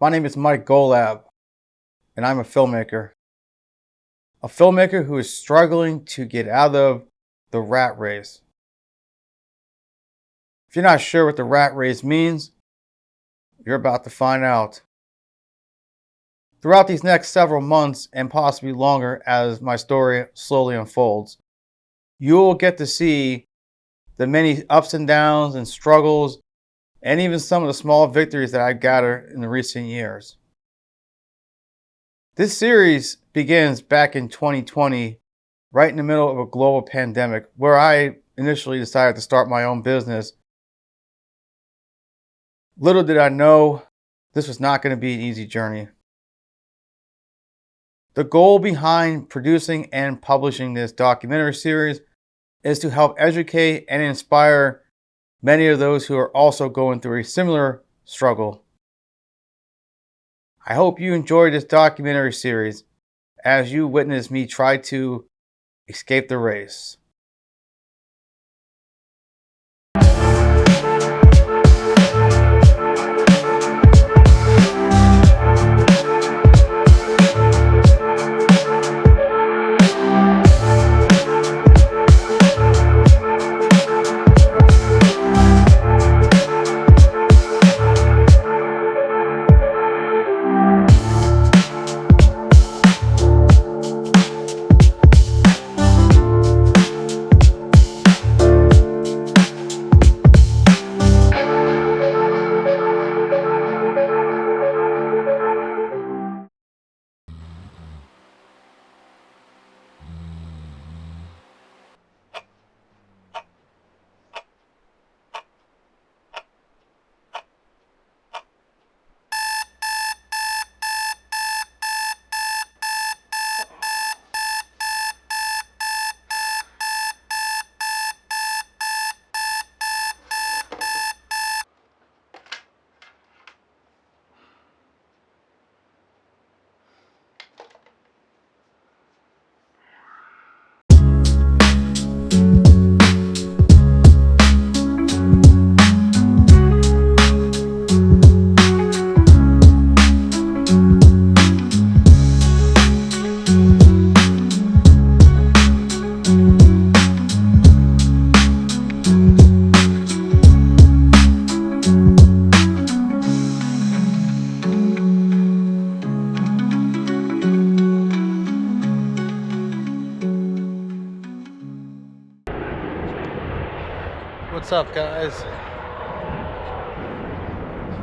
My name is Mike Golab, and I'm a filmmaker. A filmmaker who is struggling to get out of the rat race. If you're not sure what the rat race means, you're about to find out. Throughout these next several months, and possibly longer as my story slowly unfolds, you'll get to see the many ups and downs and struggles, and even some of the small victories that I've gathered in the recent years. This series begins back in 2020, right in the middle of a global pandemic, where I initially decided to start my own business. Little did I know this was not going to be an easy journey. The goal behind producing and publishing this documentary series is to help educate and inspire many of those who are also going through a similar struggle. I hope you enjoy this documentary series as you witness me try to escape the race. What's up, guys?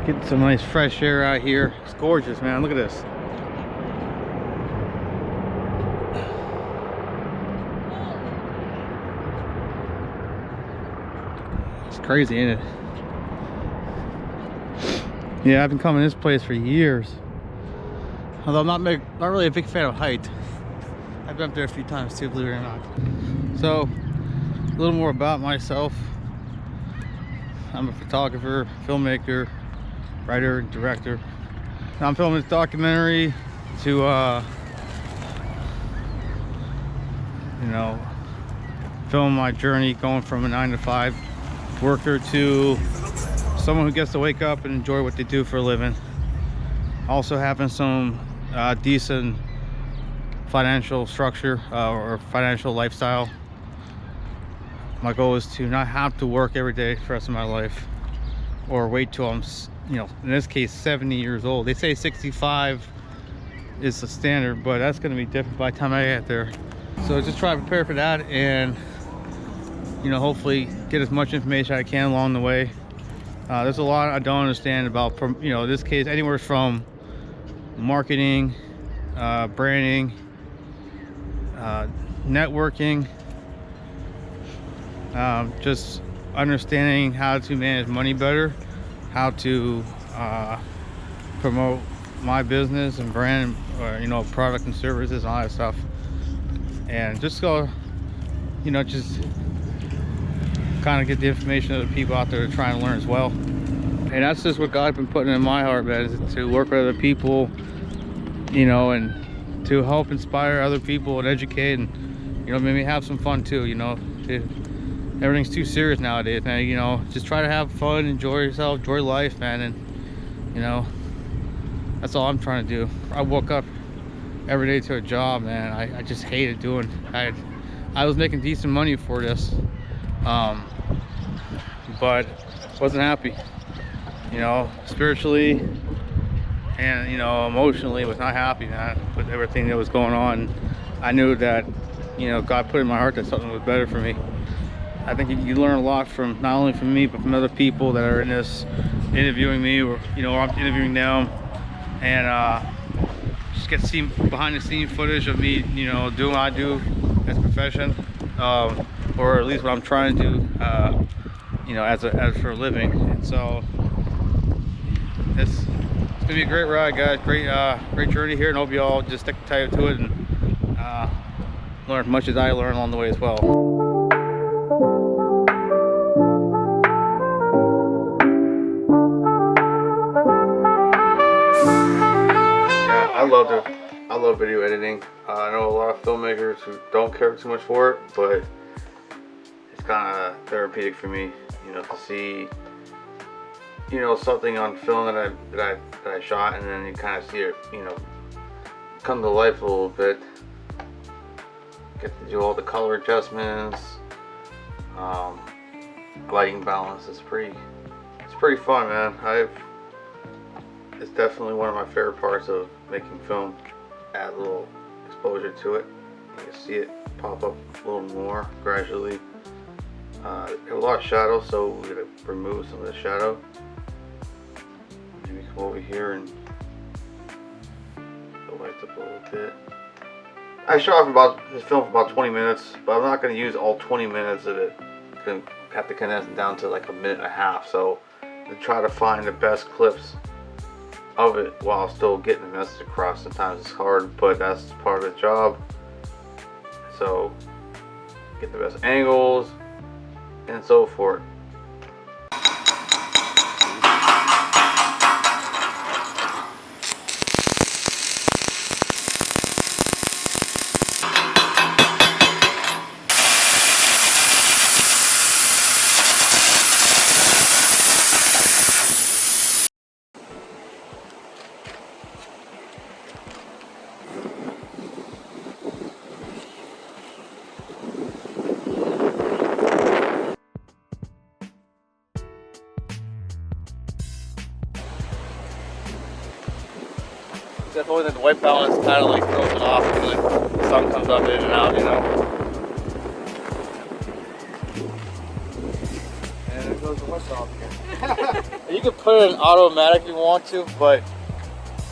Getting some nice fresh air out here. It's gorgeous, man. Look at this. It's crazy, ain't it? Yeah, I've been coming to this place for years. Although I'm not really a big fan of height. I've been up there a few times too, believe it or not. So, a little more about myself. I'm a photographer, filmmaker, writer, and director. Now I'm filming this documentary to, film my journey going from a 9-to-5 worker to someone who gets to wake up and enjoy what they do for a living. Also having some decent financial structure or financial lifestyle. My goal is to not have to work every day for the rest of my life, or wait till I'm, in this case, 70 years old. They say 65 is the standard, but that's going to be different by the time I get there. So just try to prepare for that, and hopefully get as much information as I can along the way. There's a lot I don't understand about, in this case, anywhere from marketing, branding, networking. Just understanding how to manage money better, how to promote my business and brand, or product and services and all that stuff, and just go, just kind of get the information of the people out there to try and learn as well. And that's just what God's been putting in my heart, man, is to work with other people, and to help inspire other people and educate, and maybe have some fun too. Everything's too serious nowadays, man. Just try to have fun, enjoy yourself, enjoy life, man, and That's all I'm trying to do. I woke up every day to a job, man. I just hated doing. I was making decent money for this, but wasn't happy. You know, spiritually and, you know, emotionally was not happy, man, with everything that was going on. I knew that, you know, God put in my heart that something was better for me. I think you learn a lot from, not only from me, but from other people that are in this, interviewing me, or, you know, I'm interviewing them, and just get to see behind the scene footage of me, you know, doing what I do as a profession, or at least what I'm trying to do, you know, as for a living. And so it's gonna be a great ride, guys. Great journey here, and hope you all just stick tight to it and learn as much as I learned along the way as well. I love video editing. I know a lot of filmmakers who don't care too much for it, but it's kind of therapeutic for me, you know, to see, you know, something on film that I shot, and then you kind of see it, you know, come to life a little bit. Get to do all the color adjustments, lighting balance. It's pretty fun, man. It's definitely one of my favorite parts of making film. Add a little exposure to it. You can see it pop up a little more gradually. Have a lot of shadow, so we're gonna remove some of the shadow. Maybe come over here and the lights up a little bit. I shot this film for about 20 minutes, but I'm not going to use all 20 minutes of it. I'm going to have to condense it down to like a minute and a half. So to try to find the best clips of it while still getting the message across. Sometimes it's hard, but that's part of the job. So get the best angles and so forth. Definitely the white balance kind of like throws it off when the sun comes up in and out, you know. And there goes the what's off here. You can put it in automatic if you want to, but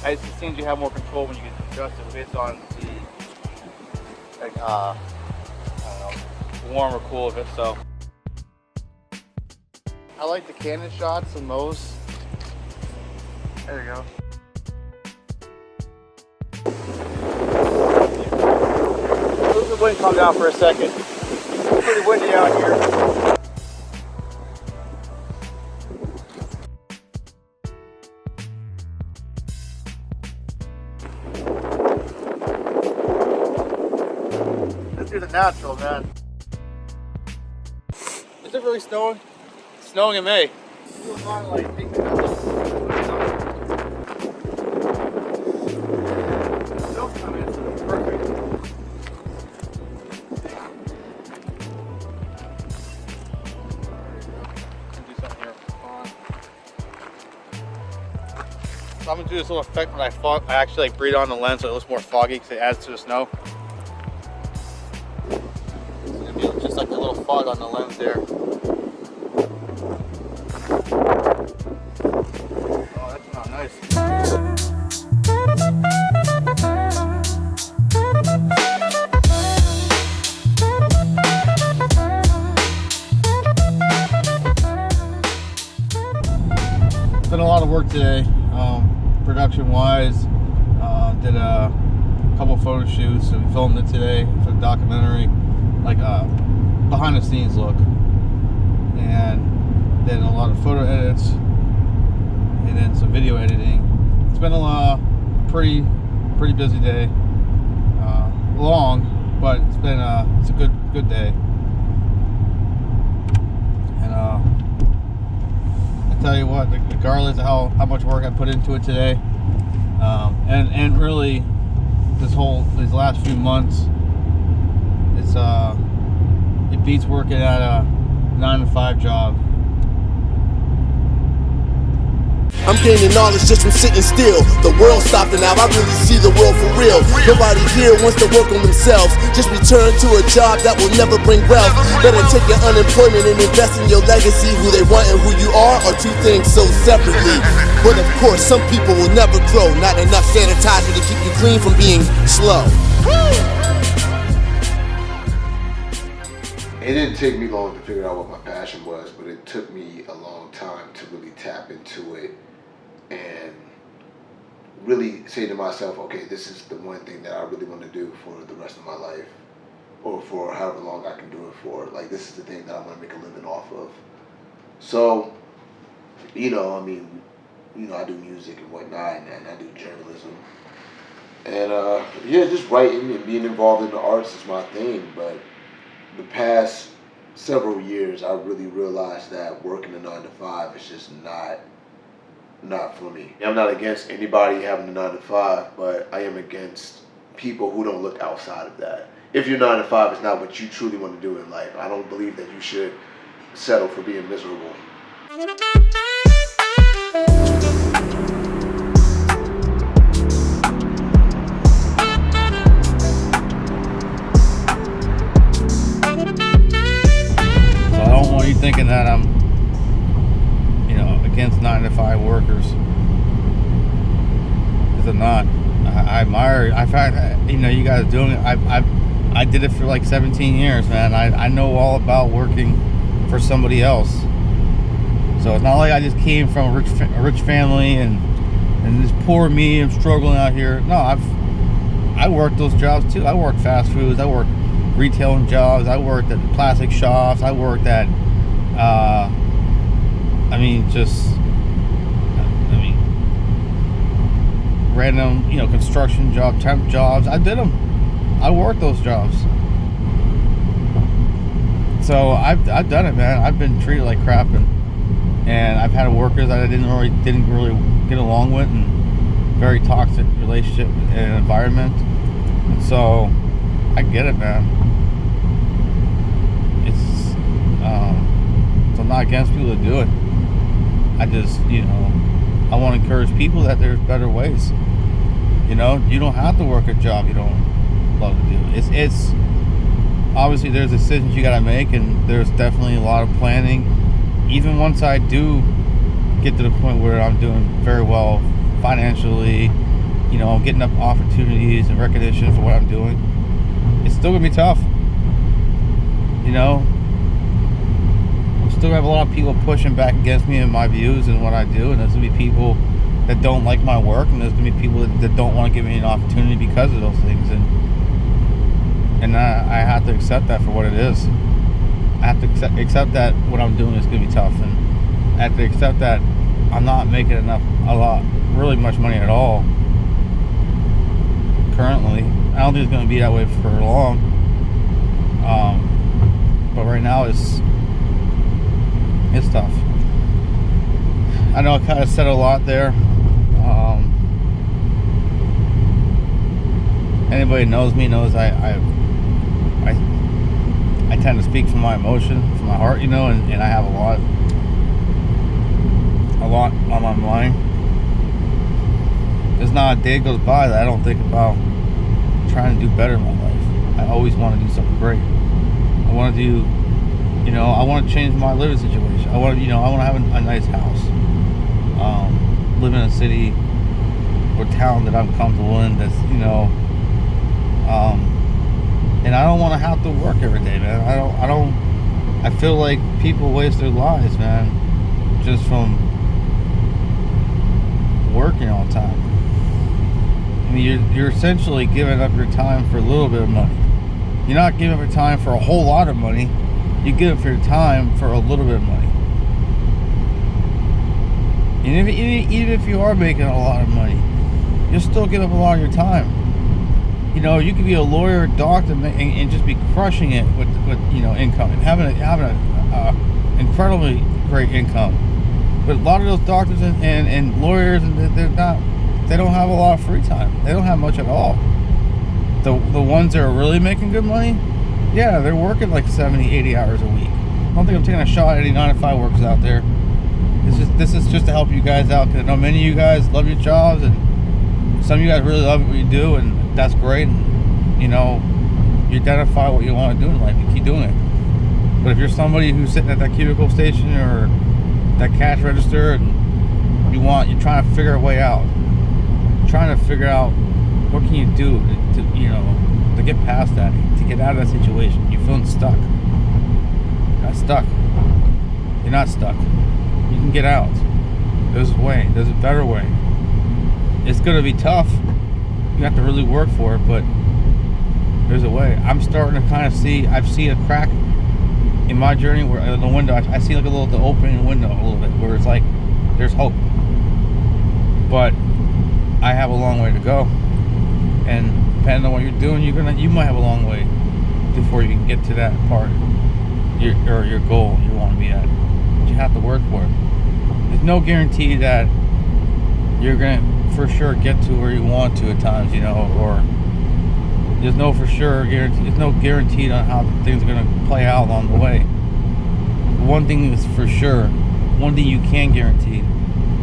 it seems you have more control when you can adjust it based on the, like, I don't know, warm or cool of it. So I like the Canon shots the most. There you go. The wind calm down for a second. It's pretty windy out here. Let's do the natural, man. Is it really snowing? It's snowing in May. So I'm gonna do this little effect when I actually like breathe on the lens so it looks more foggy because it adds to the snow. It's gonna be just like a little fog on the lens there. Oh, that's not nice. It's been a lot of work today. Production wise, did a couple photo shoots and filmed it today for the documentary, like a behind the scenes look, and then a lot of photo edits and then some video editing. It's been a pretty busy day, long, but it's a good day. And I tell you what, regardless of how much work I put into it today, And really, these last few months, it beats working at a 9-to-5 job. I'm gaining knowledge just from sitting still. The world stopped and now I really see the world for real. Nobody here wants to work on themselves. Just return to a job that will never bring wealth. Better take your unemployment and invest in your legacy. Who they want and who you are two things so separately. But of course, some people will never grow. Not enough sanitizer to keep you clean from being slow. It didn't take me long to figure out what my passion was, but it took me a long time to really tap into it and really say to myself, okay, this is the one thing that I really want to do for the rest of my life, or for however long I can do it for. Like, this is the thing that I want to make a living off of. So, I do music and whatnot, and I do journalism. And just writing and being involved in the arts is my thing, but the past several years, I really realized that working a 9-to-5 is just not for me. I'm not against anybody having a 9-to-5, but I am against people who don't look outside of that. If your 9-to-5 is not what you truly want to do in life, I don't believe that you should settle for being miserable. You thinking that I'm, against 9-to-5 workers? Because I'm not. I admire. In fact, you guys doing it. I did it for like 17 years, man. I know all about working for somebody else. So it's not like I just came from a rich family and this poor me. I'm struggling out here. No, I worked those jobs too. I worked fast foods. I worked retailing jobs. I worked at plastic shops. I worked at random, construction job, temp jobs. I did them. I worked those jobs. So I've done it, man. I've been treated like crap, and I've had workers that I didn't really get along with, and very toxic relationship and environment. And so I get it, man. So I'm not against people to do it. I just, I want to encourage people that there's better ways. You don't have to work a job you don't love to do. It's obviously there's decisions you got to make, and there's definitely a lot of planning. Even once I do get to the point where I'm doing very well financially, I'm getting up opportunities and recognition for what I'm doing, it's still gonna be tough. Still have a lot of people pushing back against me and my views and what I do, and there's gonna be people that don't like my work, and there's gonna be people that don't want to give me an opportunity because of those things, and I have to accept that for what it is. I have to accept that what I'm doing is gonna be tough, and I have to accept that I'm not making really much money at all currently. I don't think it's gonna be that way for long, but right now it's tough. I know I kind of said a lot there. Anybody knows me knows I tend to speak from my emotion, from my heart, and I have a lot on my mind. There's not a day goes by that I don't think about trying to do better in my life. I always want to do something great. I want to do, I want to change my living situation. I want to have a nice house. Live in a city or town that I'm comfortable in. That's, and I don't want to have to work every day, man. I feel like people waste their lives, man, just from working all the time. I mean, you're essentially giving up your time for a little bit of money. You're not giving up your time for a whole lot of money. You give up your time for a little bit of money. And even if you are making a lot of money, you'll still give up a lot of your time. You could be a lawyer, doctor, and just be crushing it with income and having a incredibly great income. But a lot of those doctors and lawyers, and they're not they don't have a lot of free time. They don't have much at all. The ones that are really making good money, yeah, they're working like 70, 80 hours a week. I don't think I'm taking a shot at any 9-to-5 workers out there. This is just to help you guys out, because I know many of you guys love your jobs, and some of you guys really love what you do, and that's great. And, you know, you identify what you want to do in life, you keep doing it. But if you're somebody who's sitting at that cubicle station or that cash register, and you're trying to figure a way out, trying to figure out what can you do to you know, to get past that, to get out of that situation. You're feeling stuck. You're not stuck. You're not stuck. You can get out. There's a way. There's a better way. It's gonna be tough. You have to really work for it, but there's a way. I'm starting to kind of see. I've seen a crack in my journey where in the window. I see like the opening in the window a little bit, where it's like there's hope. But I have a long way to go, and depending on what you're doing, you might have a long way before you can get to that part, your goal you want to be at. But you have to work for it. There's no guarantee that you're gonna for sure get to where you want to at times, you know, or there's no for sure guarantee. There's no guarantee on how things are gonna play out along the way. One thing is for sure, one thing you can guarantee,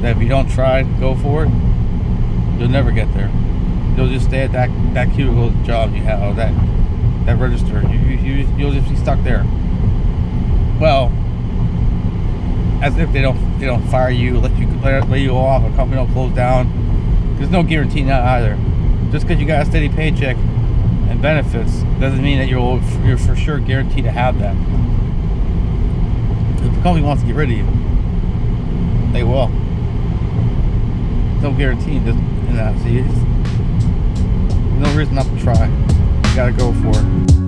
that if you don't try, go for it, you'll never get there. You'll just stay at that cubicle job you have, or that register. You'll just be stuck there. Well, as if they don't fire you, let you off, a company don't close down. There's no guarantee in that either. Just because you got a steady paycheck and benefits doesn't mean that you're for sure guaranteed to have that. If the company wants to get rid of you, they will. No guarantee in that. See, there's no reason not to try. You gotta go for it.